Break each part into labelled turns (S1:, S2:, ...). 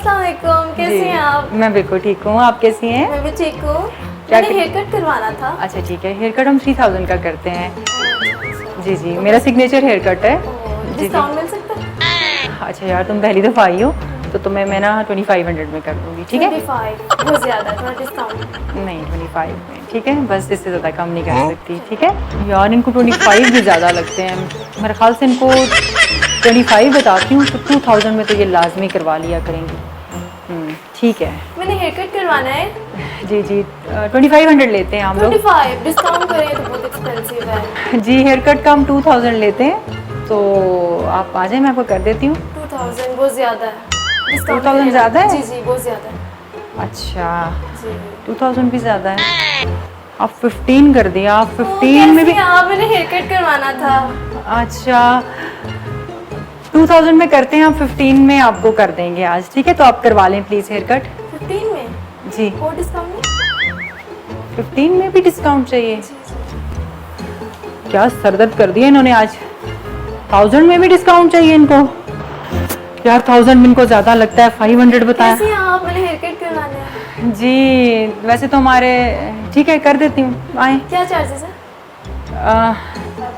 S1: अस्सलाम वालेकुम, कैसी हैं आप?
S2: मैं बिल्कुल ठीक हूँ, आप कैसी हैं?
S1: मैं भी ठीक हूँ।
S2: क्या
S1: मैंने हेयर कट करवाना था।
S2: अच्छा ठीक है, हेयर कट हम 3000 का करते हैं। जी जी, मेरा सिग्नेचर हेयर कट है। जी
S1: डिस्काउंट मिल सकता है?
S2: अच्छा यार, तुम पहली दफ़ा आई हो तो तुम्हें मैं ना 2500 में कर दूँगी, ठीक है?
S1: 25 बहुत ज़्यादा, थोड़ा डिस्काउंट।
S2: नहीं 25 में ठीक है, बस इससे ज़्यादा कम नहीं कर सकती, ठीक है? यार इनको 25 भी ज़्यादा लगते हैं, मेरे ख्याल से इनको 25 बताती हूँ तो 2000 में तो ये लाजमी करवा लिया करेंगी। ठीक है।
S1: मैंने हेयर कट करवाना है।
S2: जी जी, 2500 लेते हैं हम लोग।
S1: 25 डिस्काउंट करें तो बहुत एक्सपेंसिव है।
S2: जी, हेयर कट का हम 2000 लेते हैं, तो आप आ जाए, मैं आपको कर देती हूँ।
S1: 2000 बहुत ज़्यादा है।
S2: 2000 ज़्यादा है?
S1: जी जी बहुत ज़्यादा है।
S2: अच्छा,
S1: जी
S2: 2000 भी ज़्यादा है। आप 15 कर दिया, आप 15 में भी।
S1: कैसी हैं आप? मैंने हेयर कट करवाना था।
S2: अच्छा 2000 में करते हैं, हम 15 में आपको कर देंगे आज, ठीक है? तो आप करवा लें प्लीज़ हेयर कट।
S1: 15 में
S2: जी,
S1: और डिस्काउंट नहीं?
S2: 15 में भी डिस्काउंट चाहिए?
S1: जी जी।
S2: क्या सरदर्द कर दिया इन्होंने आज। 1000 में भी डिस्काउंट चाहिए इनको? यार 1000 में इनको ज़्यादा लगता है, 500 बताया।
S1: कैसी हैं आप? मैंने हेयर कट करवाना है।
S2: जी वैसे तो हमारे, ठीक है कर देती हूँ, आए।
S1: क्या चार्जेस है?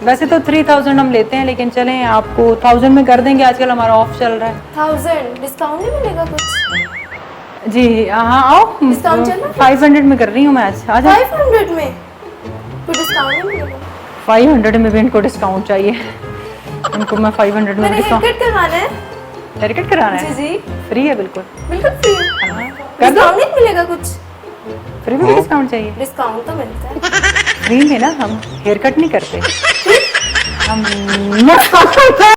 S2: वैसे तो 3000 हम लेते हैं, लेकिन चलें आपको 1000 में कर देंगे, आजकल हमारा ऑफ चल रहा है।
S1: 1000 डिस्काउंट नहीं मिलेगा कुछ?
S2: जी हाँ आओ,
S1: डिस्काउंट चल रहा है?
S2: 500 में कर रही हूँ मैं आज, आ जाओ।
S1: 500 में कोई डिस्काउंट नहीं मिलेगा?
S2: 500 में भी इनको डिस्काउंट चाहिए, इनको मैं 500 में
S1: मैंने हेयर
S2: डिस्काउंट।
S1: कट करवाना है।
S2: हेयर कट कराना
S1: जी
S2: है?
S1: जी
S2: फ्री है बिल्कुल।
S1: बिल्कुल फ्री।
S2: कर दो,
S1: डिस्काउंट नहीं मिलेगा कुछ?
S2: फ्री में भी डिस्काउंट चाहिए?
S1: डिस्काउंट तो मिलता है।
S2: फ्री में ना हम हेयर कट नहीं करते हम